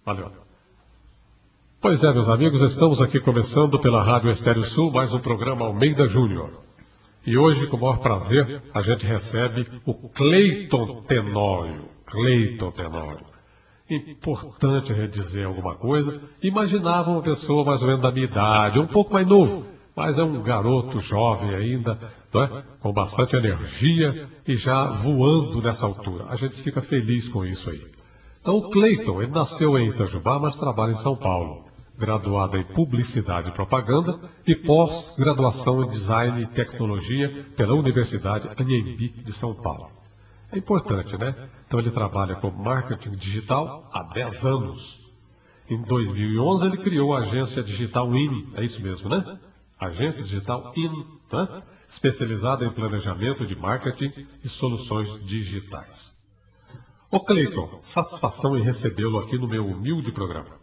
Valeu. Pois é, meus amigos, estamos aqui começando pela Rádio Estéreo Sul, mais um programa Almeida Júnior. E hoje, com o maior prazer, a gente recebe o Cleiton Tenório. Cleiton Tenório. Importante a gente dizer alguma coisa. Imaginava uma pessoa mais ou menos da minha idade, um pouco mais novo, mas é um garoto jovem ainda, não é? Com bastante energia e já voando nessa altura. A gente fica feliz com isso aí. Então, o Cleiton, ele nasceu em Itajubá, mas trabalha em São Paulo. Graduado em Publicidade e Propaganda e pós-graduação em Design e Tecnologia pela Universidade Anhembi de São Paulo. É importante, né? Então ele trabalha com marketing digital há 10 anos. Em 2011 ele criou a agência digital IN, é isso mesmo, né? Agência digital IN, né? Especializada em planejamento de marketing e soluções digitais. Ô Cleiton, satisfação em recebê-lo aqui no meu humilde programa.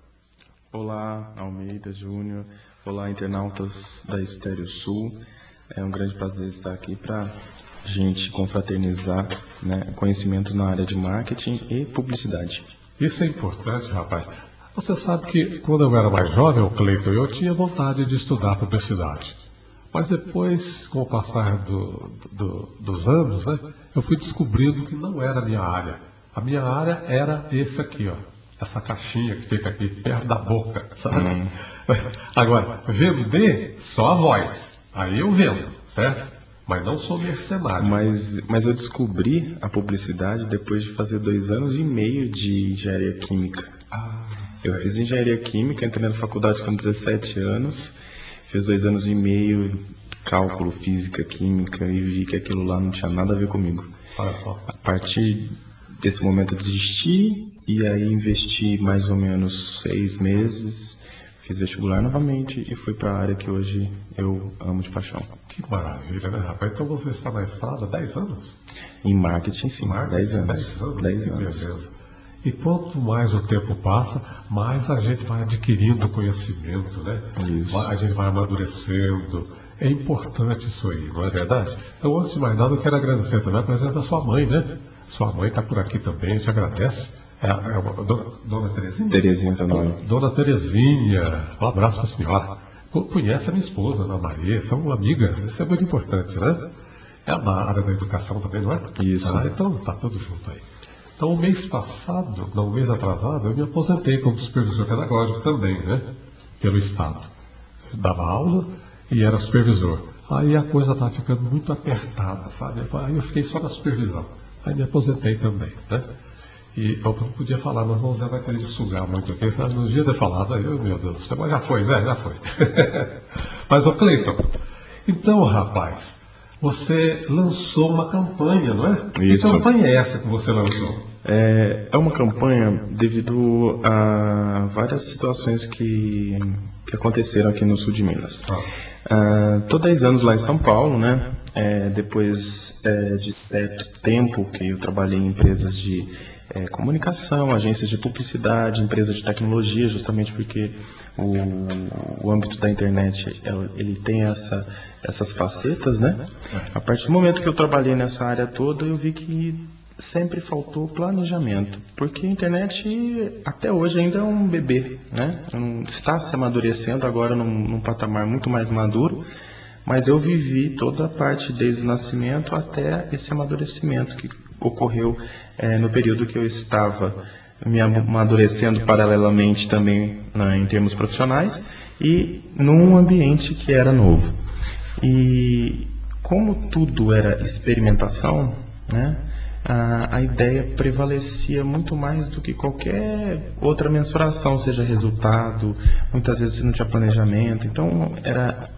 Olá, Almeida Júnior. Olá, internautas da Estéreo Sul. É um grande prazer estar aqui para a gente confraternizar, né, conhecimentos na área de marketing e publicidade. Isso é importante, rapaz. Você sabe que quando eu era mais jovem, o Cleiton, eu tinha vontade de estudar publicidade. Mas depois, com o passar dos anos, né, eu fui descobrindo que não era a minha área. A minha área era esse aqui, ó. Essa caixinha que fica aqui perto da boca, sabe? Agora, vender só a voz. Aí eu vendo, certo? Mas não sou mercenário. Mas eu descobri a publicidade depois de fazer 2 anos e meio de engenharia química. Eu fiz engenharia química, entrei na faculdade com 17 anos, fiz 2 anos e meio cálculo, física, química e vi que aquilo lá não tinha nada a ver comigo. Olha só. A partir desse momento eu desisti e aí investi mais ou menos 6 meses, fiz vestibular novamente e fui para a área que hoje eu amo de paixão. Que maravilha, né, rapaz? Então você está na estrada há 10 anos? Em marketing, sim, 10 anos. 10 anos, 10 que anos. beleza. E quanto mais o tempo passa, mais a gente vai adquirindo conhecimento, né? Isso. A gente vai amadurecendo. É importante isso aí, não é verdade? Então, antes de mais nada, eu quero agradecer também a presença da sua mãe, né? Sua mãe está por aqui também, a gente agradece. Dona Terezinha? Terezinha Tenório. Dona Terezinha, um abraço para a senhora. Conhece a minha esposa, Ana Maria, são amigas, isso é muito importante, né? É na área da educação também, não é? Isso. Então está tudo junto aí. Então, o mês passado, não, o mês atrasado, eu me aposentei como supervisor pedagógico também, né? Pelo Estado. Eu dava aula e era supervisor. Aí a coisa estava ficando muito apertada, sabe? Aí eu fiquei só na supervisão. Aí me aposentei também, né? E eu não podia falar, mas o Zé vai querer sugar muito aqui, sabe? No dia de falado, aí, meu Deus do céu, mas já foi, Zé, já foi. Mas, ô Cleiton, então, rapaz, você lançou uma campanha, não é? Isso. Que campanha é essa que você lançou? É uma campanha devido a várias situações que aconteceram aqui no sul de Minas. Tô 10 anos lá em São Paulo, né? Depois de certo tempo que eu trabalhei em empresas de comunicação, agências de publicidade, empresas de tecnologia, justamente porque o âmbito da internet ele tem essas facetas, né? A partir do momento que eu trabalhei nessa área toda, eu vi que sempre faltou planejamento, porque a internet até hoje ainda é um bebê, né? Está se amadurecendo agora num patamar muito mais maduro, mas eu vivi toda a parte desde o nascimento até esse amadurecimento que ocorreu no período que eu estava me amadurecendo paralelamente também em termos profissionais e num ambiente que era novo. E como tudo era experimentação, né? A ideia prevalecia muito mais do que qualquer outra mensuração, seja resultado, muitas vezes não tinha planejamento, então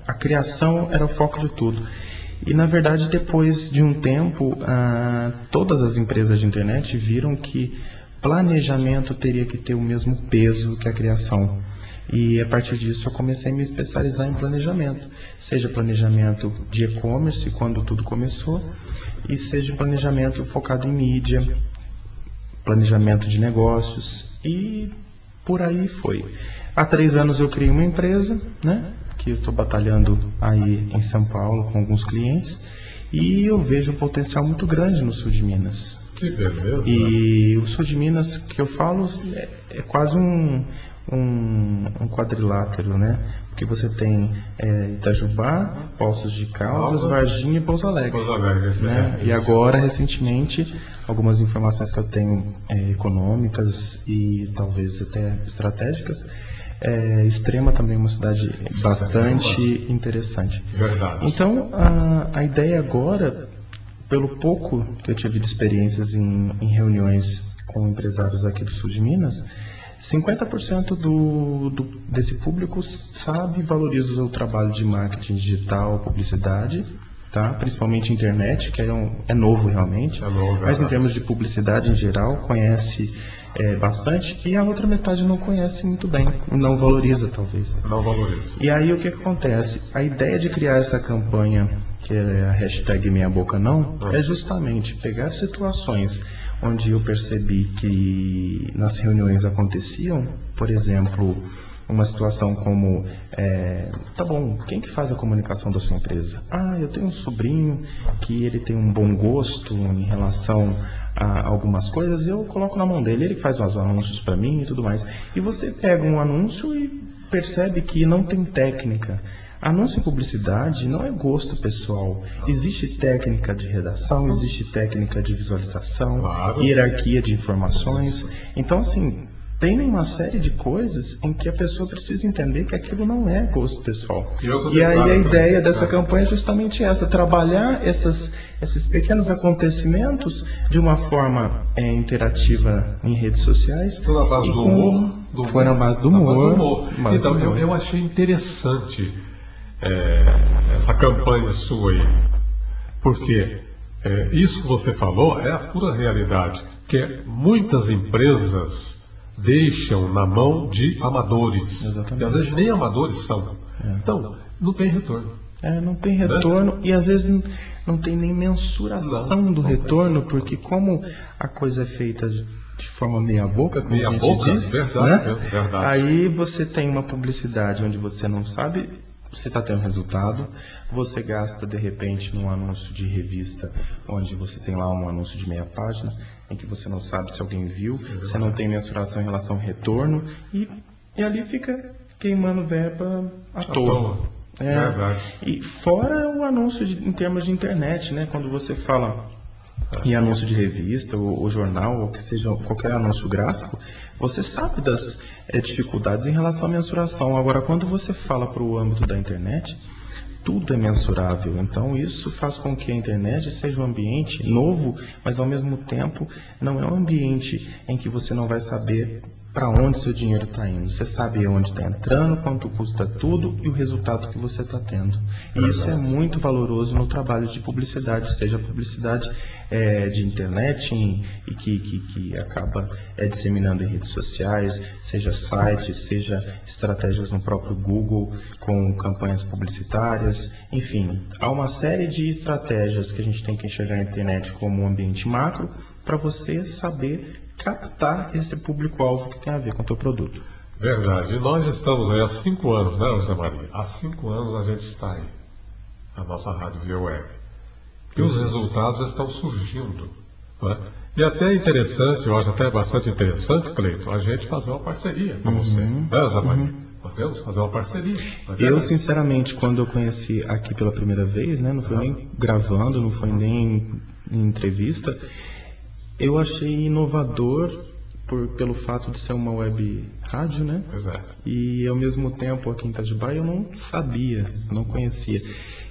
a criação era o foco de tudo. E na verdade depois de um tempo, todas as empresas de internet viram que planejamento teria que ter o mesmo peso que a criação. E a partir disso eu comecei a me especializar em planejamento, seja planejamento de e-commerce, quando tudo começou, e seja planejamento focado em mídia, planejamento de negócios, e por aí foi. Há 3 anos eu criei uma empresa, né, que eu estou batalhando aí em São Paulo com alguns clientes, e eu vejo um potencial muito grande no sul de Minas. Que beleza. E o sul de Minas que eu falo é quase um quadrilátero, né? Porque você tem Itajubá, Poços de Caldas, Varginha e Pouso Alegre. Pouso Alegre, né? E agora, recentemente, algumas informações que eu tenho econômicas e talvez até estratégicas, Extrema também é uma cidade bastante interessante. Verdade. Então, a ideia agora, pelo pouco que eu tive de experiências em reuniões com empresários aqui do sul de Minas, 50% desse público sabe e valoriza o trabalho de marketing digital, publicidade, tá? Principalmente internet, que é novo realmente, mas em termos de publicidade em geral, conhece bastante, e a outra metade não conhece muito bem, não valoriza talvez. Não valoriza. E aí o que acontece? A ideia de criar essa campanha, que é a hashtag Meia Boca Não, é justamente pegar situações onde eu percebi que nas reuniões aconteciam, por exemplo, uma situação como, tá bom, quem que faz a comunicação da sua empresa? Ah, eu tenho um sobrinho que ele tem um bom gosto em relação a algumas coisas, eu coloco na mão dele, ele faz uns anúncios para mim e tudo mais. E você pega um anúncio e percebe que não tem técnica. Anúncio e publicidade não é gosto pessoal. Existe técnica de redação, existe técnica de visualização, hierarquia de informações. Então, assim, tem uma série de coisas em que a pessoa precisa entender que aquilo não é gosto pessoal. E aí a ideia dessa campanha é justamente essa, trabalhar esses pequenos acontecimentos de uma forma interativa em redes sociais. Foi na base do humor. Foi na base do humor. Então, eu achei interessante essa campanha sua aí, porque isso que você falou é a pura realidade, que muitas empresas deixam na mão de amadores. Exatamente. E às vezes nem amadores são. Então, não tem retorno. Não tem retorno, né? E às vezes não tem nem mensuração do retorno, porque como a coisa é feita de forma meia boca, como a gente diz, verdade, né? Verdade. Aí você tem uma publicidade onde você não sabe se está tendo resultado, você gasta de repente num anúncio de revista, onde você tem lá um anúncio de meia página, em que você não sabe se alguém viu, você não tem mensuração em relação ao retorno, e ali fica queimando verba à toa. E fora o anúncio em termos de internet, né? Quando você fala em anúncio de revista ou jornal, ou que seja qualquer anúncio gráfico, você sabe das dificuldades em relação à mensuração. Agora, quando você fala para o âmbito da internet, tudo é mensurável. Então, isso faz com que a internet seja um ambiente novo, mas ao mesmo tempo não é um ambiente em que você não vai saber para onde seu dinheiro está indo. Você sabe onde está entrando, quanto custa tudo e o resultado que você está tendo. E isso é muito valoroso no trabalho de publicidade, seja publicidade de internet e que acaba disseminando em redes sociais, seja sites, seja estratégias no próprio Google com campanhas publicitárias. Enfim, há uma série de estratégias que a gente tem que enxergar a internet como um ambiente macro para você saber captar esse público-alvo que tem a ver com o teu produto. Verdade. E nós estamos aí há 5 anos, né, José Maria? Há 5 anos a gente está aí, a nossa rádio via web. E os resultados estão surgindo. Né? E até é interessante, eu acho até bastante interessante, Cleiton, a gente fazer uma parceria com você. Né, José Maria? Podemos fazer uma parceria. Eu, sinceramente, quando eu conheci aqui pela primeira vez, né, não foi nem gravando, não foi nem em entrevista, eu achei inovador pelo fato de ser uma web rádio, né? E ao mesmo tempo aqui em Itajubá eu não sabia, não conhecia.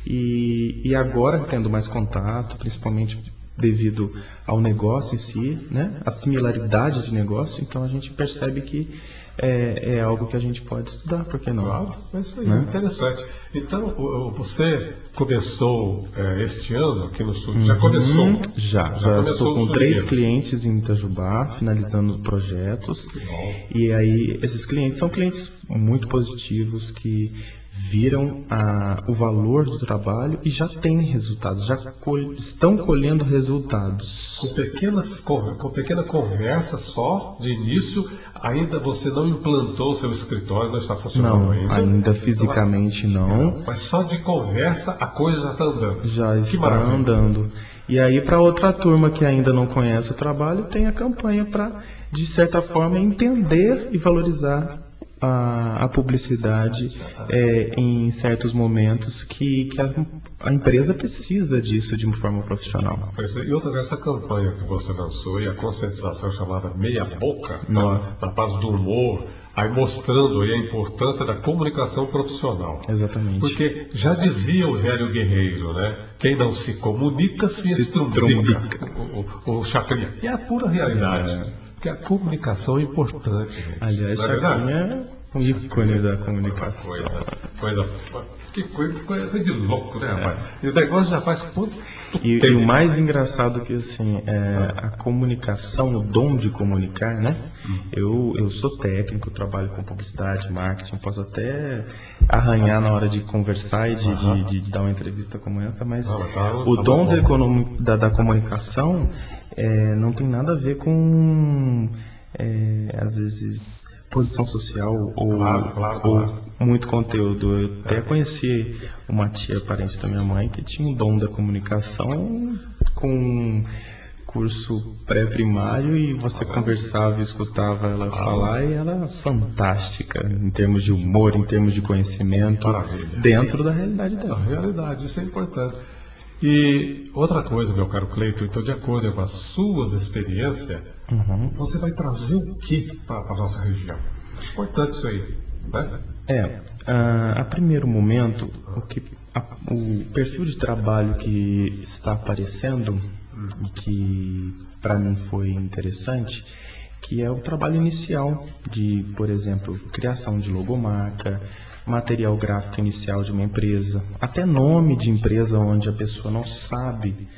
E agora tendo mais contato, principalmente devido ao negócio em si, né? A similaridade de negócio, então a gente percebe que é algo que a gente pode estudar, por que não? Claro, é isso aí, né? Interessante. Então, você começou este ano aqui no Sul, já começou? Já estou com 3 clientes em Itajubá, finalizando projetos, e aí esses clientes são clientes muito positivos, que viram o valor do trabalho e já têm resultados, já estão colhendo resultados. Com pequena conversa só, de início, ainda você não implantou o seu escritório, não está funcionando ainda? Não, ainda fisicamente não. Mas só de conversa a coisa já está andando. Já está andando. E aí, para outra turma que ainda não conhece o trabalho, tem a campanha para, de certa forma, entender e valorizar a publicidade em certos momentos que a empresa precisa disso de uma forma profissional. E outra vez, essa campanha que você lançou e a conscientização chamada Meia Boca, da base do humor, aí mostrando aí a importância da comunicação profissional. Exatamente. Porque já dizia o velho guerreiro, né? Quem não se comunica se estrumbica. O Chacrinha. E é a pura realidade. Porque a comunicação é importante, gente. Aliás, Chacrinha é um ícone da comunicação. Que coisa de louco, né, rapaz? E o negócio já faz quanto tempo? E o mais engraçado que, assim, a comunicação, o dom de comunicar, né? Eu sou técnico, trabalho com publicidade, marketing, posso até arranhar na hora de conversar e de dar uma entrevista como essa, mas o dom da comunicação não tem nada a ver com, às vezes, posição social ou muito conteúdo. Eu até conheci uma tia parente da minha mãe que tinha um dom da comunicação com curso pré-primário e você conversava e escutava ela falar e ela fantástica em termos de humor, em termos de conhecimento, dentro da realidade dela. A realidade, isso é importante. E outra coisa, meu caro Cleiton, então de acordo com as suas experiências, você vai trazer o que para a nossa região? Importante isso aí, né? A primeiro momento, o perfil de trabalho que está aparecendo, e que para mim foi interessante, que é o trabalho inicial de, por exemplo, criação de logomarca, material gráfico inicial de uma empresa, até nome de empresa onde a pessoa não sabe,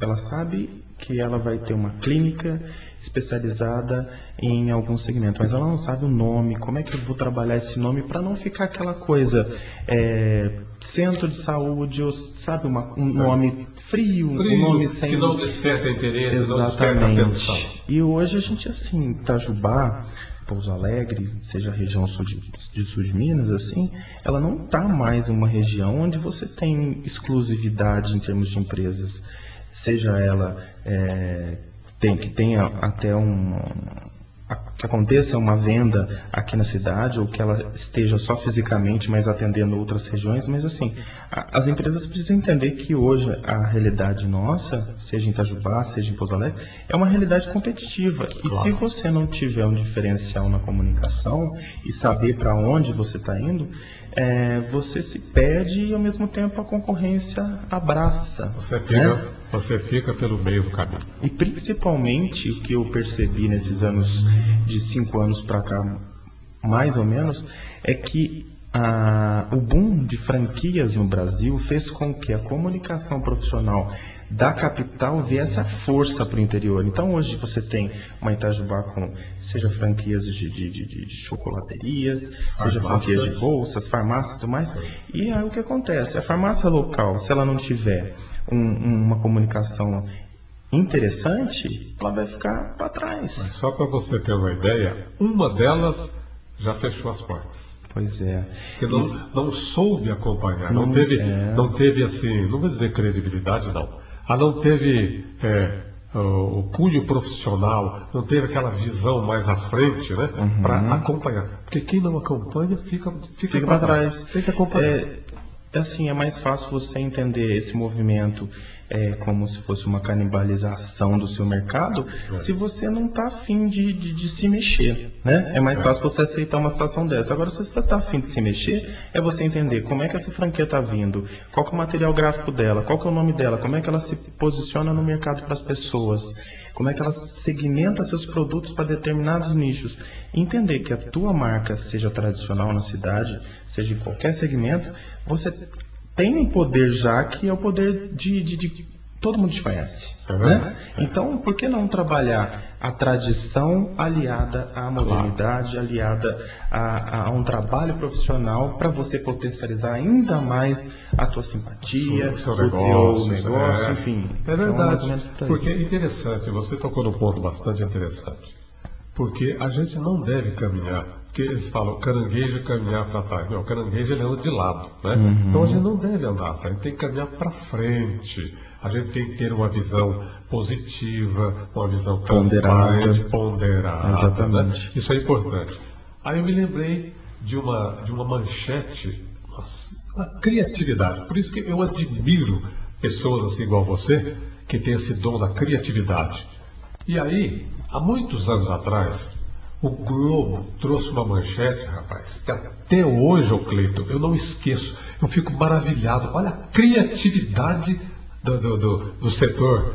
ela sabe que ela vai ter uma clínica especializada em algum segmento, mas ela não sabe o nome, como é que eu vou trabalhar esse nome para não ficar aquela coisa, centro de saúde, ou, sabe, um nome frio, um nome sem... que não desperta interesse, exatamente. Não desperta atenção. E hoje a gente, assim, Itajubá, Pouso Alegre, seja a região sul de Minas, assim, ela não está mais uma região onde você tem exclusividade em termos de empresas, seja ela que tenha até que aconteça uma venda aqui na cidade ou que ela esteja só fisicamente, mas atendendo outras regiões, mas assim, as empresas precisam entender que hoje a realidade nossa, seja em Itajubá, seja em Pouso Alegre, é uma realidade competitiva. E se você não tiver um diferencial na comunicação e saber para onde você está indo, você se perde e ao mesmo tempo a concorrência abraça. Você fica pelo meio do caminho. E principalmente o que eu percebi nesses anos, de 5 anos para cá, mais ou menos, é que o boom de franquias no Brasil fez com que a comunicação profissional da capital viesse a força para o interior. Então hoje você tem uma Itajubá com, seja franquias de chocolaterias, seja franquias de bolsas, farmácias e tudo mais. E aí o que acontece? A farmácia local, se ela não tiver uma comunicação interessante, ela vai ficar para trás. Mas só para você ter uma ideia, uma delas já fechou as portas. Pois é. Porque não soube acompanhar, não teve assim, não vou dizer credibilidade, não. Não teve o cunho profissional, não teve aquela visão mais à frente, né, para acompanhar. Porque quem não acompanha fica para trás. Tem que acompanhar. Assim, é mais fácil você entender esse movimento como se fosse uma canibalização do seu mercado, se você não está afim de se mexer, né? É mais fácil você aceitar uma situação dessa. Agora, se você está afim de se mexer, é você entender como é que essa franquia está vindo, qual que é o material gráfico dela, qual que é o nome dela, como é que ela se posiciona no mercado para as pessoas, como é que ela segmenta seus produtos para determinados nichos. Entender que a tua marca, seja tradicional na cidade, seja em qualquer segmento, você tem um poder já que é o poder de todo mundo te conhece. Né? Então, por que não trabalhar a tradição aliada à modernidade, aliada a um trabalho profissional para você potencializar ainda mais a tua simpatia, o teu negócio, enfim. É verdade, então, porque é interessante, você tocou num ponto bastante interessante. Porque a gente não deve caminhar, porque eles falam caranguejo caminhar para trás. Não, o caranguejo ele anda de lado, né? Então a gente não deve andar, a gente tem que caminhar para frente. A gente tem que ter uma visão positiva, uma visão transparente, ponderada. Exatamente. Né? Isso é importante. Aí eu me lembrei de uma manchete, uma criatividade. Por isso que eu admiro pessoas assim igual você, que tem esse dom da criatividade. E aí, há muitos anos atrás, o Globo trouxe uma manchete, rapaz, que até hoje, ô Cleiton, eu não esqueço. Eu fico maravilhado. Olha a criatividade do setor,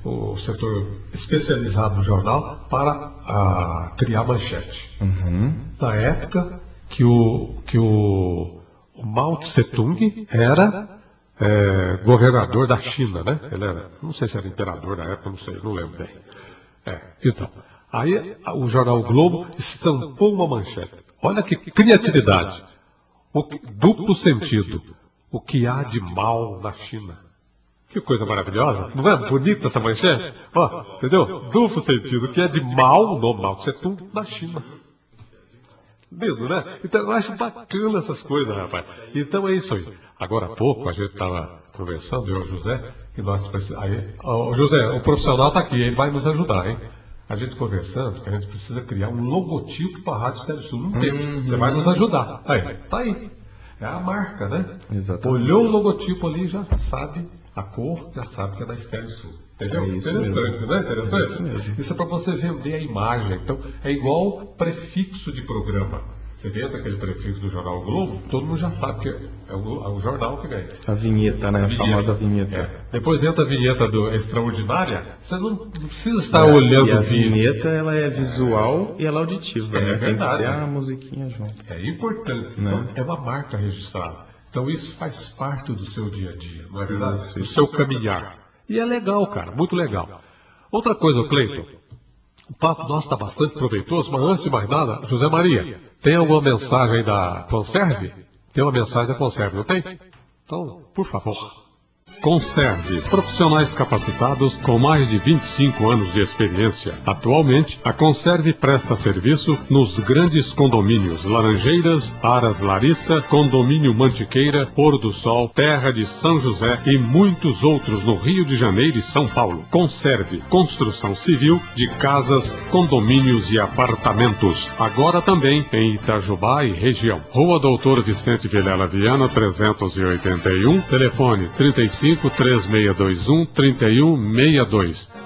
o setor especializado no jornal para criar manchete. Na época que o Mao Tse-tung era governador da China, né? Ele era, não sei se era imperador na época, não sei, não lembro bem. Então, aí o jornal o Globo estampou uma manchete. Olha que criatividade. Duplo sentido. O que há de mal na China? Que coisa maravilhosa. Não é bonita essa manchete? Ó, entendeu? Duplo sentido. O que é de mal no Mao Tse-tung na China? Lindo, né? Então eu acho bacana essas coisas, rapaz. Então é isso aí. Agora há pouco a gente estava conversando, eu e o José, que nós precisamos. José, o profissional está aqui, ele vai nos ajudar, hein? A gente conversando, que a gente precisa criar um logotipo para a Rádio Estéreo Sul. Não tem. Você vai nos ajudar. Aí, tá aí. É a marca, né? Exatamente. Olhou o logotipo ali, já sabe a cor, já sabe que é da Estéreo Sul. Entendeu? É isso Interessante, mesmo. né? Interessante? É isso mesmo. Isso é para você vender a imagem. Então, é igual prefixo de programa. Você vê aquele prefixo do Jornal o Globo, todo mundo já sabe que é o jornal que ganha. A vinheta, né? A famosa vinheta. Depois entra a vinheta do Extraordinária, você não precisa estar olhando e a o vídeo. vinheta, ela é visual e ela é auditiva. É né? verdade. Tem que ter a musiquinha junto. É importante, Né? então, é uma marca registrada. Então isso faz parte do seu dia a dia, não é verdade? Isso, Do seu caminhar. E é legal, cara, muito legal. Outra coisa, Cleiton, o papo nosso está bastante proveitoso, mas antes de mais nada, José Maria, tem alguma mensagem da Conserve? Tem uma mensagem da Conserve, não tem? Então, por favor. Conserve, profissionais capacitados com mais de 25 anos de experiência. Atualmente, a Conserve presta serviço nos grandes condomínios Laranjeiras, Aras Larissa, Condomínio Mantiqueira, Pôr do Sol, Terra de São José e muitos outros no Rio de Janeiro e São Paulo. Conserve, construção civil de casas, condomínios e apartamentos. Agora também em Itajubá e região. Rua Doutor Vicente Vilela Viana, 381, telefone 35-3621-3162.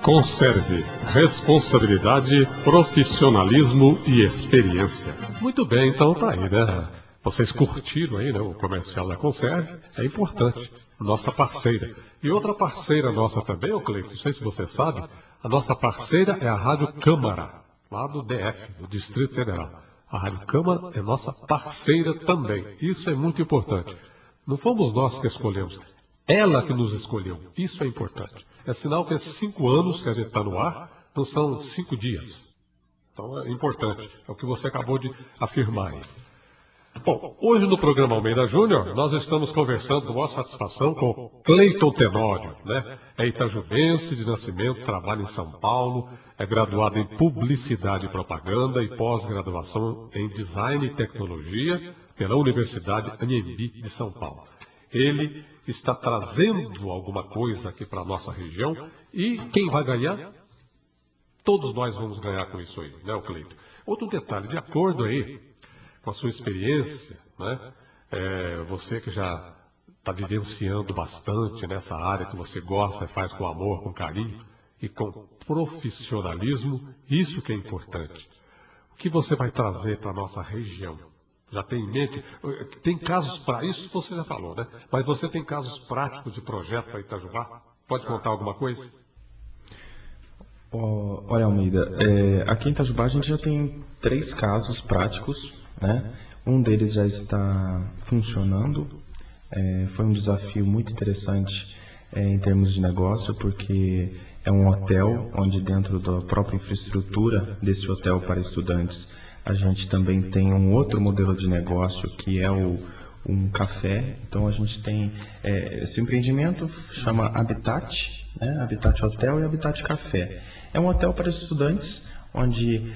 Conserve. Responsabilidade, profissionalismo e experiência. Muito bem, então tá aí, né? Vocês curtiram aí, né? O comercial da Conserve, é importante. Nossa parceira. E outra parceira nossa também, ô Cleiton, não sei se você sabe, a nossa parceira é a Rádio Câmara, lá do DF, do Distrito Federal. A Rádio Câmara é nossa parceira também. Isso é muito importante. Não fomos nós que escolhemos. Ela que nos escolheu. Isso é importante. É sinal que esses 5 anos que a gente está no ar não são 5 dias. Então é importante. É o que você acabou de afirmar aí. Bom, hoje no programa Almeida Júnior, nós estamos conversando com maior satisfação com Cleiton Tenódio, né? É itajubense de nascimento, trabalha em São Paulo, é graduado em Publicidade e Propaganda e pós-graduação em Design e Tecnologia pela Universidade Anhembi de São Paulo. Ele está trazendo alguma coisa aqui para a nossa região e quem vai ganhar? Todos nós vamos ganhar com isso aí, né, Cleiton? Outro detalhe, de acordo aí com a sua experiência, né, você que já está vivenciando bastante nessa área que você gosta, faz com amor, com carinho e com profissionalismo, isso que é importante. O que você vai trazer para a nossa região? Já tem em mente? Tem casos para isso, você já falou, né? Mas você tem casos práticos de projeto para Itajubá? Pode contar alguma coisa? Olha, Almeida, aqui em Itajubá a gente já tem 3 casos práticos, né? Um deles já está funcionando. Foi um desafio muito interessante em termos de negócio, porque é um hotel onde dentro da própria infraestrutura desse hotel para estudantes a gente também tem um outro modelo de negócio que é um café. Então a gente tem esse empreendimento, chama Habitat, né? Habitat Hotel e Habitat Café. É um hotel para estudantes onde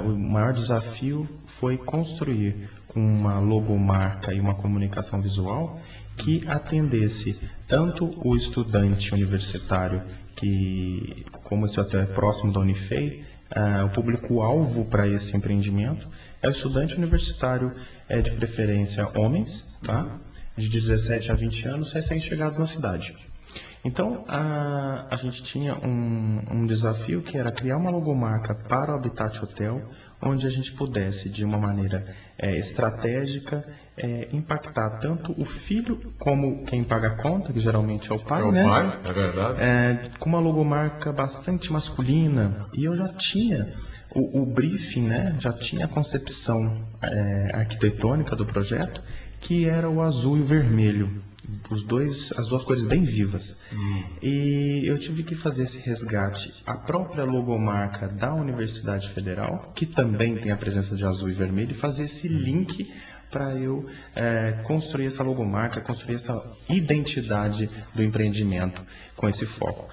o maior desafio foi construir uma logomarca e uma comunicação visual que atendesse tanto o estudante universitário, que, como esse hotel é próximo da Unifei, o público-alvo para esse empreendimento é o estudante universitário, de preferência homens, tá? De 17 a 20 anos, recém-chegados na cidade. Então, a gente tinha um desafio que era criar uma logomarca para o Habitat Hotel, onde a gente pudesse, de uma maneira estratégica, impactar tanto o filho como quem paga a conta, que geralmente é o pai, né? É o pai, é verdade. Com uma logomarca bastante masculina, e eu já tinha o briefing, né? Já tinha a concepção arquitetônica do projeto, que era o azul e o vermelho. As duas cores bem vivas. E eu tive que fazer esse resgate. A própria logomarca da Universidade Federal, que também tem a presença de azul e vermelho, e fazer esse link para eu construir essa logomarca, construir essa identidade do empreendimento com esse foco.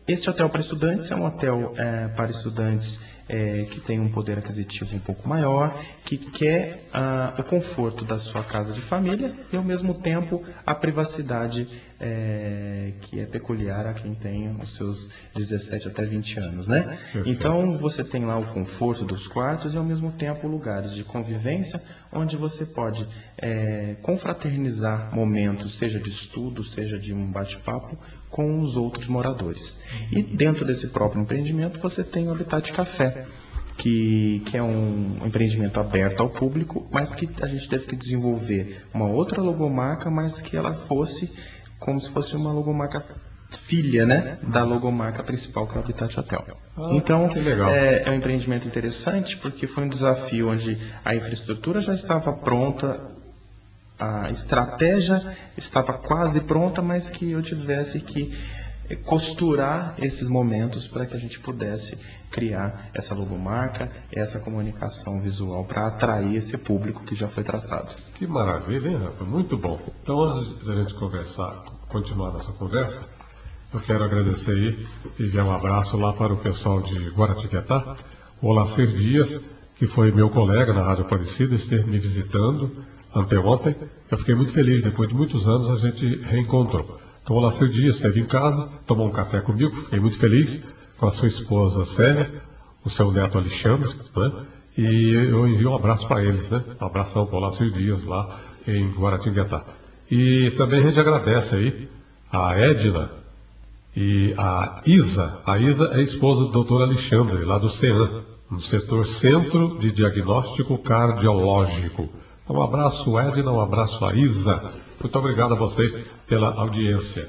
Esse hotel para estudantes é um hotel para estudantes que tem um poder aquisitivo um pouco maior, que quer o conforto da sua casa de família e, ao mesmo tempo, a privacidade que é peculiar a quem tem os seus 17 até 20 anos, né? Então, você tem lá o conforto dos quartos e, ao mesmo tempo, lugares de convivência onde você pode confraternizar momentos, seja de estudo, seja de um bate-papo, com os outros moradores. E dentro desse próprio empreendimento você tem o Habitat Café, que é um empreendimento aberto ao público, mas que a gente teve que desenvolver uma outra logomarca, mas que ela fosse como se fosse uma logomarca filha, né, da logomarca principal, que é o Habitat Hotel. Então, é um empreendimento interessante, porque foi um desafio onde a infraestrutura já estava pronta, a estratégia estava quase pronta, mas que eu tivesse que costurar esses momentos para que a gente pudesse criar essa logomarca, essa comunicação visual para atrair esse público que já foi traçado. Que maravilha, hein, Rafa? Muito bom. Então, antes da gente continuar nossa conversa, eu quero agradecer aí e enviar um abraço lá para o pessoal de Guaratinguetá, o Olacir Dias, que foi meu colega na Rádio Aparecida, esteve me visitando anteontem. Eu fiquei muito feliz, depois de muitos anos a gente reencontrou. Então o Olacir Dias esteve em casa, tomou um café comigo, fiquei muito feliz, com a sua esposa Célia, o seu neto Alexandre, né? E eu envio um abraço para eles, né? Um abração para o Olacir Dias lá em Guaratinguetá. E também a gente agradece aí a Edna e a Isa. A Isa é esposa do Dr. Alexandre, lá do CEAM, no setor Centro de Diagnóstico Cardiológico. Então, um abraço, Edna, um abraço a Isa. Muito obrigado a vocês pela audiência.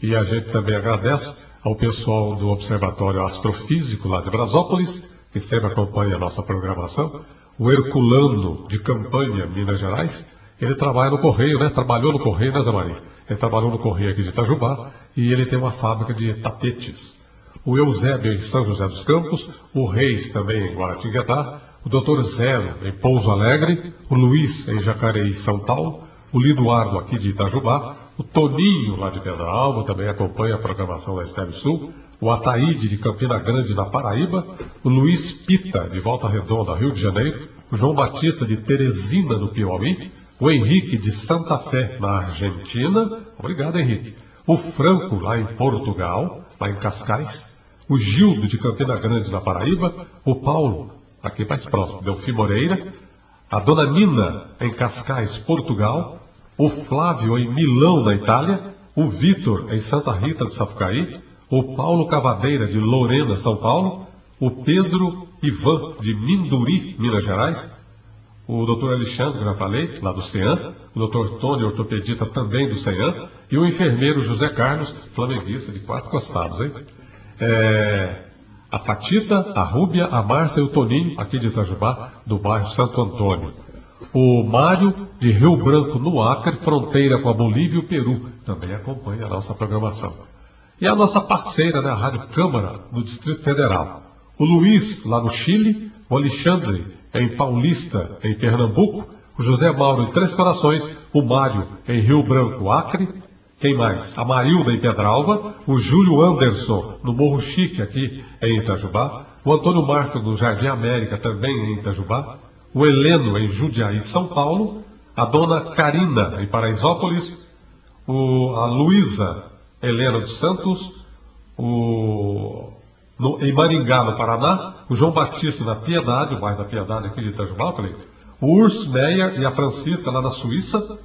E a gente também agradece ao pessoal do Observatório Astrofísico lá de Brasópolis, que sempre acompanha a nossa programação. O Herculano de Campanha, Minas Gerais. Ele trabalha no Correio, né? Trabalhou no Correio, né, Zé Maria? Ele trabalhou no Correio aqui de Itajubá e ele tem uma fábrica de tapetes. O Eusébio em São José dos Campos, o Reis também em Guaratinguetá, o Dr. Zero em Pouso Alegre, o Luiz em Jacareí, São Paulo, o Liduardo aqui de Itajubá, o Toninho lá de Pedra Alva também acompanha a programação da Estéreo Sul, o Ataíde de Campina Grande, na Paraíba, o Luiz Pita de Volta Redonda, Rio de Janeiro, o João Batista de Teresina, no Piauí, o Henrique de Santa Fé, na Argentina, obrigado Henrique, o Franco lá em Portugal, lá em Cascais, o Gildo de Campina Grande, na Paraíba, o Paulo, aqui mais próximo, Delfim Moreira, a Dona Nina em Cascais, Portugal, o Flávio em Milão, na Itália, o Vitor em Santa Rita de Sapucaí, o Paulo Cavadeira de Lorena, São Paulo, o Pedro Ivan de Minduri, Minas Gerais, o Dr. Alexandre, que eu já falei, lá do CEAM, o Dr. Tony, ortopedista também do CEAM, e o enfermeiro José Carlos, flamenguista de Quatro Costados, hein? A Fatita, a Rúbia, a Márcia e o Toninho, aqui de Itajubá, do bairro Santo Antônio. O Mário, de Rio Branco, no Acre, fronteira com a Bolívia e o Peru, também acompanha a nossa programação. E a nossa parceira, né, a Rádio Câmara, do Distrito Federal. O Luiz, lá no Chile, o Alexandre, em Paulista, em Pernambuco, o José Mauro, em Três Corações, o Mário, em Rio Branco, Acre. Quem mais? A Marilda, em Pedralva, o Júlio Anderson, no Morro Chique, aqui em Itajubá, o Antônio Marcos no Jardim América, também em Itajubá, o Heleno em Jundiaí, São Paulo, a dona Carina em Paraisópolis, a Luísa Helena dos Santos, em Maringá, no Paraná, o João Batista na Piedade, o bairro da Piedade aqui de Itajubá, o Urs Meyer e a Francisca lá na Suíça,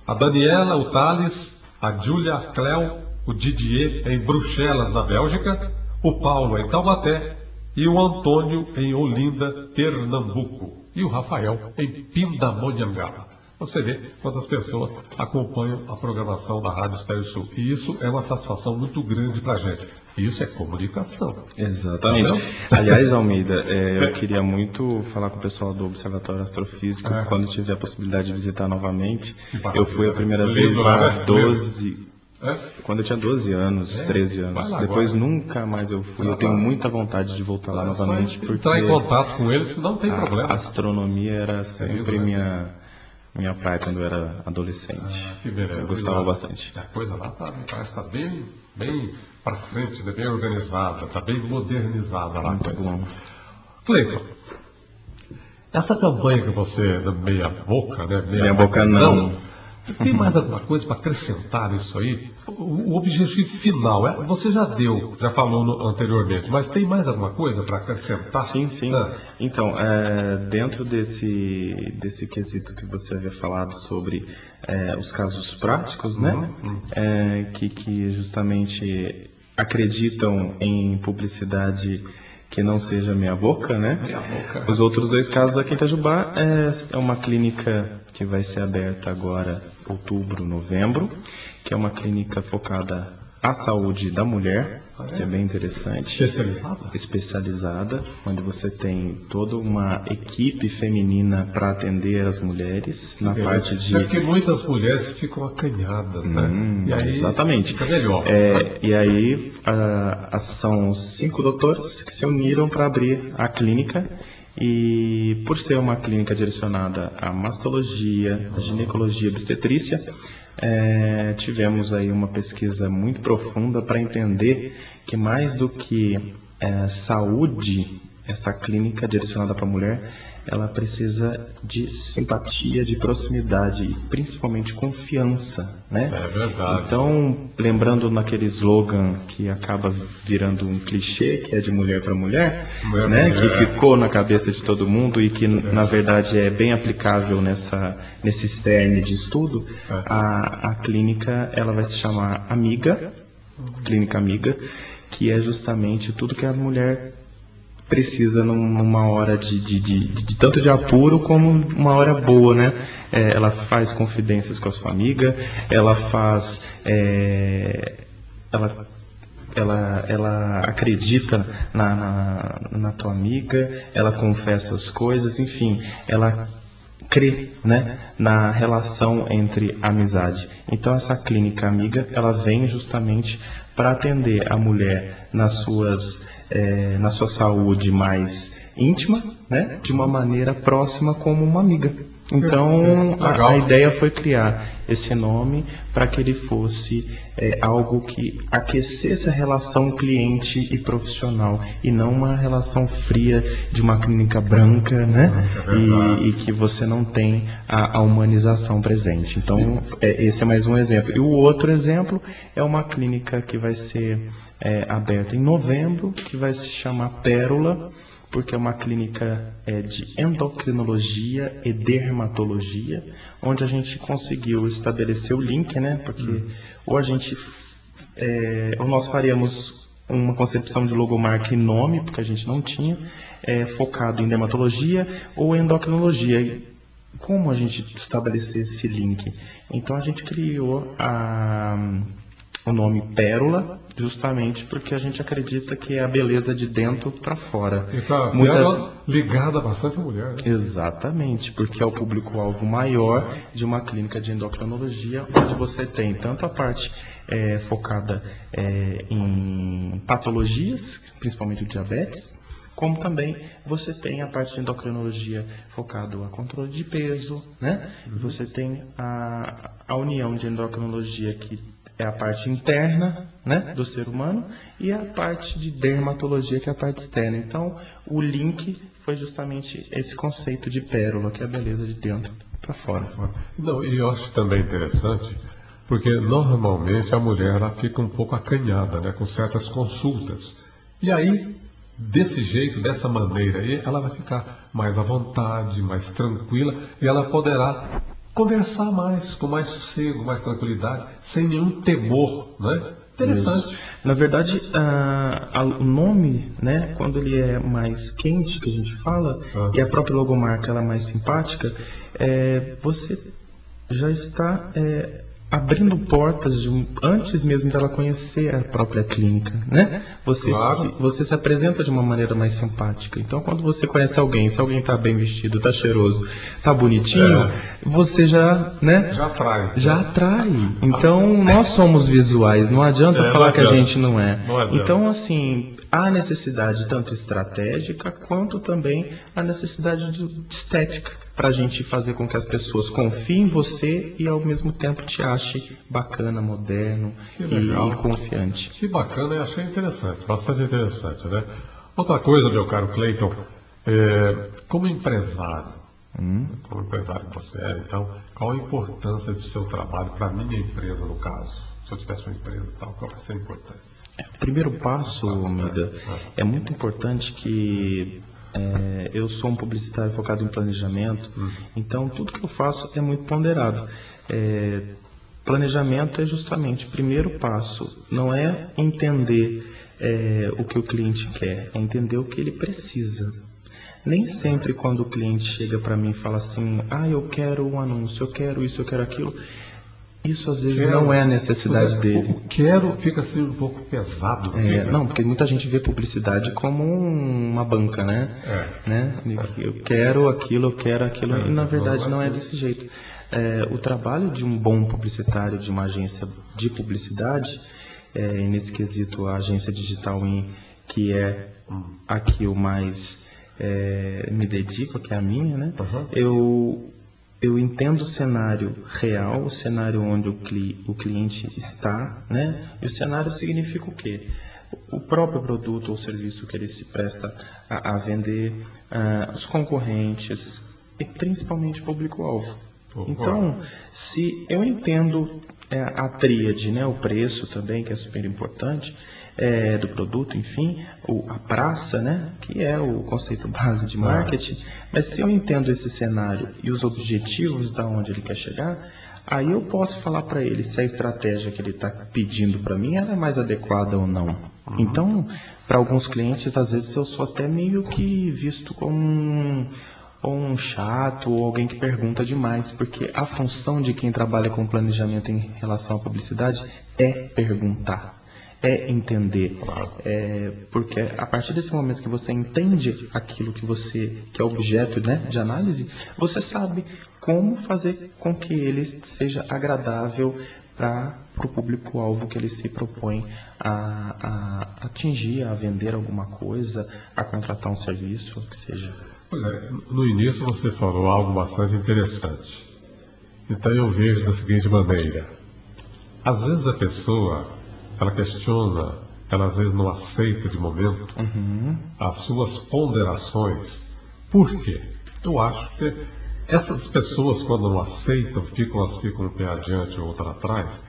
a Daniela, o Thales, a Júlia, a Cléo, o Didier em Bruxelas, na Bélgica, o Paulo em Taubaté e o Antônio em Olinda, Pernambuco, e o Rafael em Pindamonhangaba. Você vê quantas pessoas acompanham a programação da Rádio Estéreo Sul. E isso é uma satisfação muito grande para a gente. Isso é comunicação. Exatamente. Aliás, Almeida, eu queria muito falar com o pessoal do Observatório Astrofísico. Quando tive a possibilidade de visitar novamente. Eu fui a primeira vez há 12... Quando eu tinha 12 anos, 13 anos. Depois agora nunca mais eu fui. Eu tenho muita vontade de voltar lá novamente. Porque entrar em contato com eles, não tem problema. A astronomia era sempre minha praia quando eu era adolescente. Que beleza. Eu gostava bastante. A coisa lá parece estar bem para frente, né? Bem organizada, está bem modernizada lá. Muito bom. Cleiton, essa campanha que você, meia boca, né? Meia boca não. Tem mais alguma coisa para acrescentar nisso aí? O objetivo final, você já falou anteriormente, mas tem mais alguma coisa para acrescentar? Sim. Então, dentro desse quesito que você havia falado sobre os casos práticos, né? Que justamente acreditam em publicidade que não seja meia boca, né? Os outros dois casos aqui em Itajubá é uma clínica que vai ser aberta agora, outubro, novembro, que é uma clínica focada à saúde da mulher, que é bem interessante. Especializada, onde você tem toda uma equipe feminina para atender as mulheres na parte de... É porque muitas mulheres ficam acanhadas, né? E aí, exatamente. Fica melhor. E aí são 5 doutores que se uniram para abrir a clínica. E por ser uma clínica direcionada à mastologia, à ginecologia e obstetrícia, tivemos aí uma pesquisa muito profunda para entender que mais do que saúde, essa clínica direcionada para a mulher, ela precisa de simpatia, de proximidade e principalmente confiança, né? É verdade. Então, lembrando naquele slogan que acaba virando um clichê, que é de mulher para mulher, né? Que ficou na cabeça de todo mundo e que na verdade é bem aplicável nesse cerne de estudo, a clínica ela vai se chamar Amiga, Clínica Amiga, que é justamente tudo que a mulher precisa numa hora de tanto de apuro como uma hora boa, né? Ela faz confidências com a sua amiga, ela faz, ela acredita na tua amiga, ela confessa as coisas, enfim, ela crê, né, na relação entre amizade. Então essa clínica amiga, ela vem justamente para atender a mulher na sua saúde mais íntima, né, de uma maneira próxima como uma amiga. Então a ideia foi criar esse nome para que ele fosse algo que aquecesse a relação cliente e profissional e não uma relação fria de uma clínica branca, né? E que você não tem a humanização presente. Então esse é mais um exemplo. E o outro exemplo é uma clínica que vai ser aberta em novembro, que vai se chamar Pérola, porque é uma clínica de endocrinologia e dermatologia, onde a gente conseguiu estabelecer o link, né? Porque ou nós faríamos uma concepção de logomarca e nome, porque a gente não tinha, focado em dermatologia ou endocrinologia. E como a gente estabelecer esse link? Então a gente criou o nome Pérola, justamente porque a gente acredita que é a beleza de dentro para fora. E está ligada bastante à mulher, né? Exatamente, porque é o público-alvo maior de uma clínica de endocrinologia, onde você tem tanto a parte focada em patologias, principalmente o diabetes, como também você tem a parte de endocrinologia focado a controle de peso, né? Você tem a união de endocrinologia que é a parte interna, né, do ser humano, e a parte de dermatologia, que é a parte externa. Então, o link foi justamente esse conceito de pérola, que é a beleza de dentro para fora. Não, e eu acho também interessante, porque normalmente a mulher ela fica um pouco acanhada, né, com certas consultas. E aí, desse jeito, dessa maneira aí, ela vai ficar mais à vontade, mais tranquila, e ela poderá conversar mais, com mais sossego, mais tranquilidade, sem nenhum temor, né? Interessante. Isso. Na verdade, o nome, né, quando ele é mais quente, que a gente fala, e a própria logomarca ela é mais simpática, você já está abrindo portas antes mesmo dela conhecer a própria clínica, né? Você se apresenta de uma maneira mais simpática. Então, quando você conhece alguém, se alguém está bem vestido, está cheiroso, está bonitinho, você já, né? Já atrai. Então, nós somos visuais. Não adianta falar que a gente não é. Então, assim, há necessidade tanto estratégica quanto também a necessidade de estética para a gente fazer com que as pessoas confiem em você e ao mesmo tempo te ache bacana, moderno e confiante. Que bacana, eu achei interessante, bastante interessante, né? Outra coisa, meu caro Cleiton, como empresário que você é, então, qual a importância do seu trabalho para a minha empresa, no caso? Se eu tivesse uma empresa e tal, qual vai ser a importância? O primeiro passo, amiga, é muito importante que eu sou um publicitário focado em planejamento, então tudo que eu faço é muito ponderado. Planejamento é justamente o primeiro passo, não é entender o que o cliente quer, é entender o que ele precisa. Nem sempre quando o cliente chega para mim e fala assim, eu quero um anúncio, eu quero isso, eu quero aquilo, isso às vezes não é a necessidade dele. O quero fica assim um pouco pesado. Não, porque muita gente vê publicidade como uma banca, né? Eu quero aquilo, e na verdade não é desse jeito. O trabalho de um bom publicitário, de uma agência de publicidade, nesse quesito a agência digital que é a que eu mais me dedico, que é a minha, né? Eu entendo o cenário real, o cenário onde o cliente está, né? E o cenário significa o quê? O próprio produto ou serviço que ele se presta a vender, os concorrentes e principalmente o público-alvo. Então, se eu entendo a tríade, né, o preço também, que é super importante, do produto, enfim, a praça, né, que é o conceito base de marketing, mas se eu entendo esse cenário e os objetivos da onde ele quer chegar, aí eu posso falar para ele se a estratégia que ele está pedindo para mim ela é mais adequada ou não. Então, para alguns clientes, às vezes eu sou até meio que visto como um chato ou alguém que pergunta demais, porque a função de quem trabalha com planejamento em relação à publicidade é perguntar, é entender, porque a partir desse momento que você entende aquilo que é objeto, né, de análise, você sabe como fazer com que ele seja agradável para o público-alvo que ele se propõe a atingir, a vender alguma coisa, a contratar um serviço, o que seja. Pois é, no início você falou algo bastante interessante. Então eu vejo da seguinte maneira. Às vezes a pessoa, ela questiona, ela às vezes não aceita de momento as suas ponderações. Por quê? Eu acho que essas pessoas, quando não aceitam, ficam assim com um pé adiante ou outro atrás,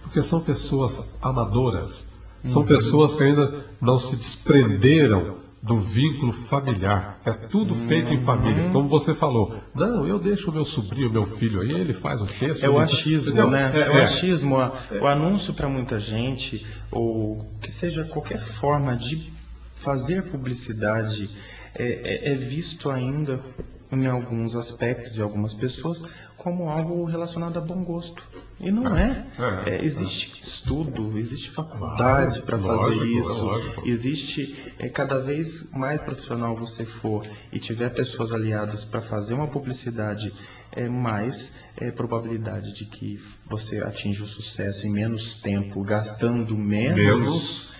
porque são pessoas amadoras. São pessoas que ainda não se desprenderam do vínculo familiar. É tudo feito em família, como você falou. Não, eu deixo o meu sobrinho, meu filho aí, ele faz o texto. É o achismo, né? É o achismo. O anúncio para muita gente, ou que seja qualquer forma de fazer publicidade, é visto ainda, em alguns aspectos de algumas pessoas, como algo relacionado a bom gosto. E não é. Existe estudo, existe faculdade para fazer isso. Existe, cada vez mais profissional você for e tiver pessoas aliadas para fazer uma publicidade, mais probabilidade de que você atinja o sucesso em menos tempo, gastando menos.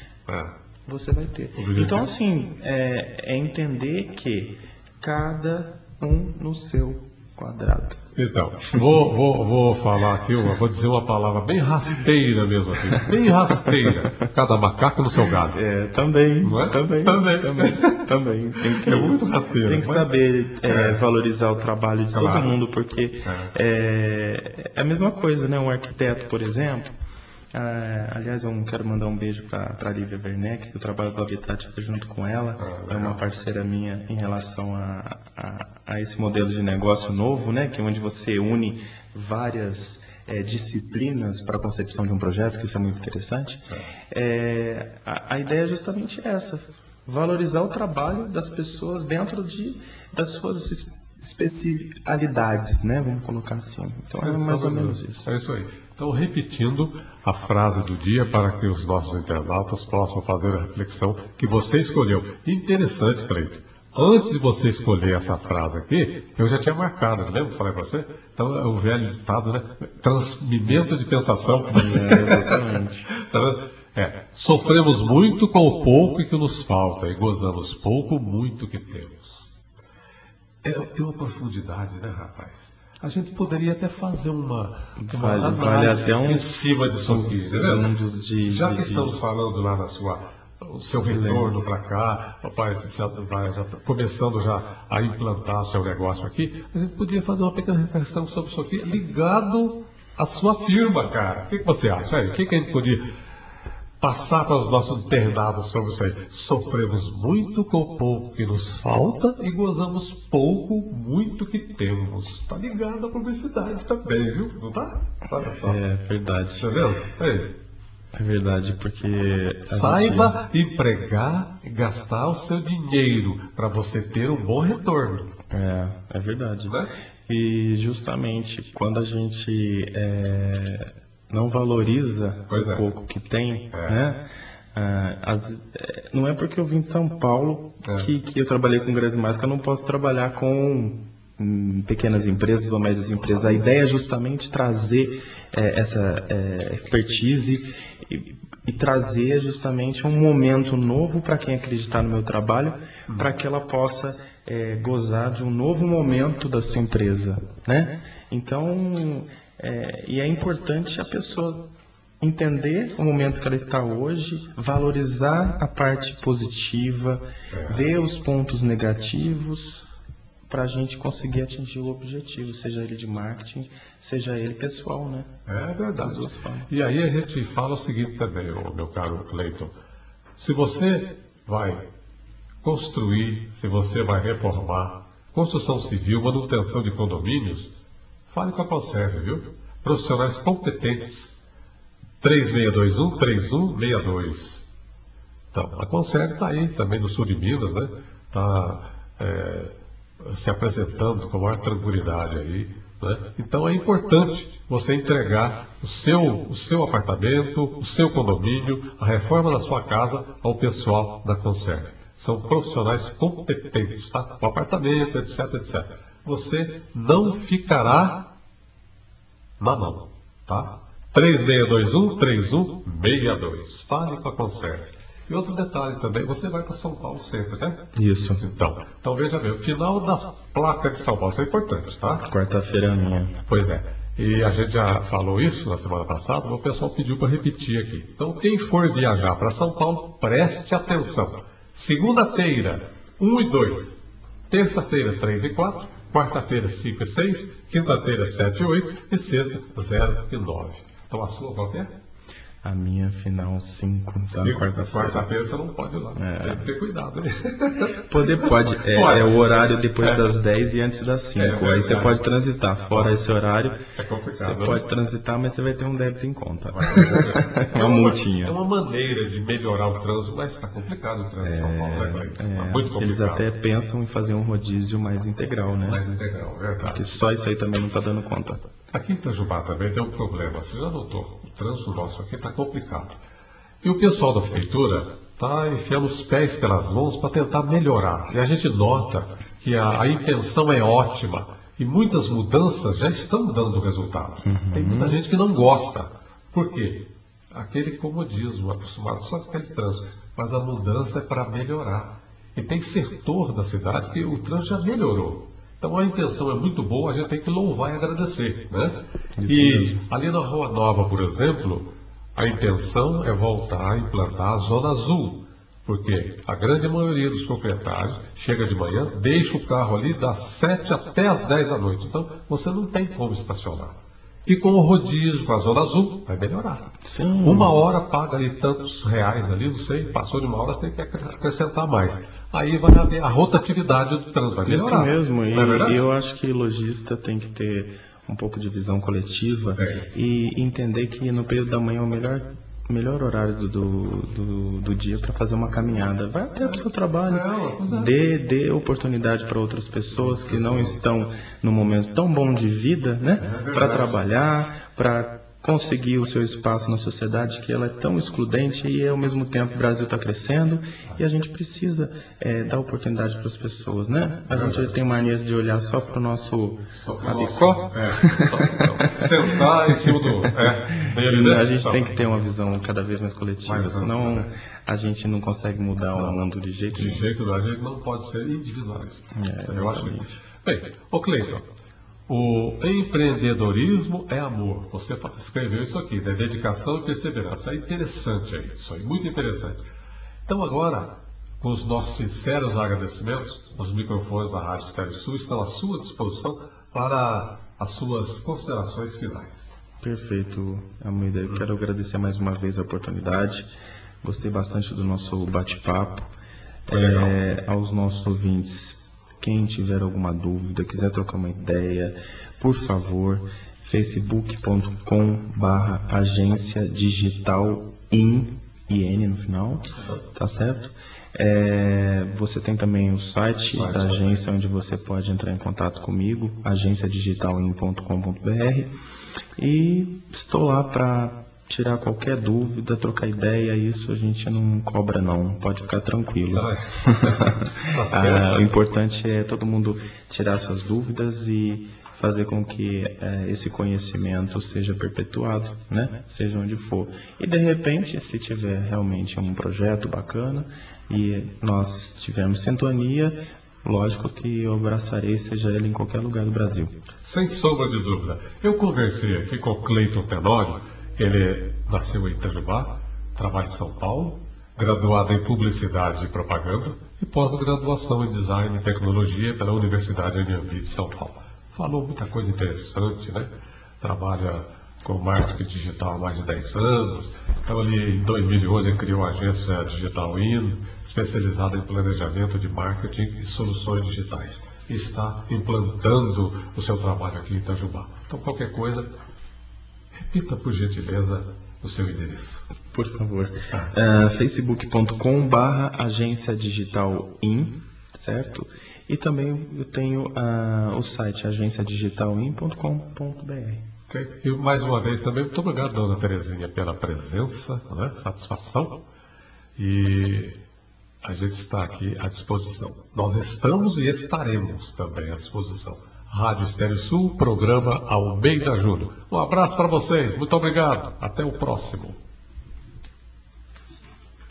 você vai ter. Então, assim, é entender que cada um no seu quadrado. Então, vou falar aqui, vou dizer uma palavra bem rasteira mesmo aqui, bem rasteira. Cada macaco no seu galho. Também, não é? também. É muito rasteiro. Tem que saber valorizar o trabalho de todo mundo, porque é a mesma coisa, né? Um arquiteto, por exemplo. Aliás, eu quero mandar um beijo para a Lívia Werneck, que eu trabalho do Habitat junto com ela. É uma parceira minha em relação a esse modelo de negócio novo, né? Que é onde você une várias disciplinas para a concepção de um projeto, que isso é muito interessante. A ideia é justamente essa: valorizar o trabalho das pessoas dentro das suas especialidades, né? Vamos colocar assim. Então é mais ou menos isso. É isso aí. Então, repetindo a frase do dia para que os nossos internautas possam fazer a reflexão que você escolheu. Interessante, Cleiton. Antes de você escolher essa frase aqui, eu já tinha marcado, lembra que eu falei para você? Então, é o velho ditado, né? Transmimento de pensação. Exatamente. Sofremos muito com o pouco que nos falta e gozamos pouco, muito que temos. Tem uma profundidade, né, rapaz? A gente poderia até fazer uma vale até em cima disso aqui, já que estamos falando lá o seu retorno para cá, rapaz, já está começando já a implantar seu negócio aqui, a gente podia fazer uma pequena reflexão sobre isso aqui, ligado à sua firma, cara. O que você acha aí? O que a gente podia passar para os nossos internados sobre isso aí? Sofremos muito com o pouco que nos falta e gozamos pouco, muito que temos. Está ligado à publicidade também, viu? Não tá? Olha só. É verdade. Beleza? É verdade, porque... Saiba empregar e gastar o seu dinheiro para você ter um bom retorno. É verdade. Né? E justamente quando a gente... não valoriza o pouco que tem, né? Não é porque eu vim de São Paulo que eu trabalhei com grandes marcas que eu não posso trabalhar com pequenas empresas ou médias empresas. A ideia é justamente trazer essa expertise e trazer justamente um momento novo para quem acreditar no meu trabalho, para que ela possa gozar de um novo momento da sua empresa, né? Então... e é importante a pessoa entender o momento que ela está hoje, valorizar a parte positiva, ver os pontos negativos, para a gente conseguir atingir o objetivo, seja ele de marketing, seja ele pessoal, né? É verdade. E aí a gente fala o seguinte também, meu caro Cleiton: se você vai construir, se você vai reformar, construção civil, manutenção de condomínios, fale com a Conserve, viu? Profissionais competentes. 3621-3162. Então, a Conserve está aí também no sul de Minas, né? Está se apresentando com maior tranquilidade aí, né? Então é importante você entregar o seu apartamento, o seu condomínio, a reforma da sua casa ao pessoal da Conserve. São profissionais competentes, tá? O apartamento, etc, etc. Você não ficará na mão, tá? 3621-3162. Fale com a Conserve. E outro detalhe também, você vai para São Paulo sempre, né? Isso. Então veja bem, o final da placa de São Paulo, isso é importante, tá? Quarta-feira é minha. Pois é. E a gente já falou isso na semana passada, mas o pessoal pediu para repetir aqui. Então, quem for viajar para São Paulo, preste atenção. Segunda-feira, 1 e 2. Terça-feira, 3 e 4. Quarta-feira, 5 e 6. Quinta-feira, 7 e 8. E sexta, 0 e 9. Então, a sua qual é? A minha final 5, tá? Quarta-feira você não pode ir lá. Tem que ter cuidado, né? Pode. É o horário depois das 10 e antes das 5. Aí você pode transitar. Fora esse horário, é complicado, você pode transitar, mas você vai ter um débito em conta. Uma multinha. É uma maneira de melhorar o trânsito, mas está complicado o trânsito em São Paulo, né? Muito complicado. Eles até pensam em fazer um rodízio mais integral, né? Mais integral, verdade. Porque só isso aí também não está dando conta. Aqui em Itajubá também tem um problema. Você já notou? O trânsito nosso aqui está complicado. E o pessoal da prefeitura está enfiando os pés pelas mãos para tentar melhorar. E a gente nota que a intenção é ótima. E muitas mudanças já estão dando resultado. Tem muita gente que não gosta. Por quê? aquele comodismo, acostumado só com aquele trânsito, mas a mudança é para melhorar. E tem setor da cidade que o trânsito já melhorou. Então a intenção é muito boa, a gente tem que louvar e agradecer, né? E ali na Rua Nova, por exemplo, a intenção é voltar a implantar a Zona Azul, porque a grande maioria dos proprietários chega de manhã, deixa o carro ali das 7 até as 10 da noite. Então você não tem como estacionar. E com o rodízio, com a Zona Azul, vai melhorar. Sim. 1 hora paga ali tantos reais ali, não sei, passou de 1 hora, você tem que acrescentar mais. Aí vai haver a rotatividade do trânsito, vai melhorar. Isso mesmo, Não é e eu acho que lojista tem que ter um pouco de visão coletiva e entender que no período da manhã é o melhor horário do dia para fazer uma caminhada. Vai até o seu trabalho, dê oportunidade para outras pessoas que não estão num momento tão bom de vida, né? Para trabalhar, para conseguir o seu espaço na sociedade, que ela é tão excludente e ao mesmo tempo o Brasil está crescendo e a gente precisa dar oportunidade para as pessoas, né? A gente tem manias de olhar só para o nosso rabicó. Sentar em cima dele, né? A gente tem que ter uma visão cada vez mais coletiva, senão a gente não consegue mudar o mundo de jeito nenhum. De jeito nenhum, a gente não pode ser individualista. Eu acho que... Bem, ô Cleiton, o empreendedorismo é amor. Você escreveu isso aqui, né? Dedicação e perseverança. É interessante aí, isso aí, muito interessante. Então agora, com os nossos sinceros agradecimentos, os microfones da Rádio Estéreo Sul estão à sua disposição para as suas considerações finais. Perfeito, Almeida. Eu quero agradecer mais uma vez a oportunidade. Gostei bastante do nosso bate-papo. Aos nossos ouvintes, quem tiver alguma dúvida, quiser trocar uma ideia, por favor, facebook.com/agência digital IN no final, tá certo? Você tem também o site da agência, onde você pode entrar em contato comigo, agenciadigitalim.com.br, e estou lá para tirar qualquer dúvida, trocar ideia. Isso a gente não cobra não, pode ficar tranquilo. O importante é todo mundo tirar suas dúvidas e fazer com que esse conhecimento seja perpetuado, né? Seja onde for. E de repente, se tiver realmente um projeto bacana e nós tivermos sintonia, lógico que eu abraçarei, seja ele em qualquer lugar do Brasil. Sem sombra de dúvida. Eu conversei aqui com o Cleiton Tenório. Ele nasceu em Itajubá, trabalha em São Paulo, graduado em Publicidade e Propaganda e pós-graduação em Design e Tecnologia pela Universidade Anhembi de São Paulo. Falou muita coisa interessante, né? Trabalha com marketing digital há mais de 10 anos. Então, ali em 2011, ele criou a agência Digital IN, especializada em planejamento de marketing e soluções digitais. E está implantando o seu trabalho aqui em Itajubá. Então, qualquer coisa, repita, por gentileza, o seu endereço. Por favor. facebook.com/agência digital IN, certo? E também eu tenho o site agenciadigitalin.com.br. Okay. E mais uma vez também, muito obrigado, dona Terezinha, pela presença, né? Satisfação. E a gente está aqui à disposição. Nós estamos e estaremos também à disposição. Rádio Estéreo Sul, programa Almeida Júnior. Um abraço para vocês, muito obrigado. Até o próximo.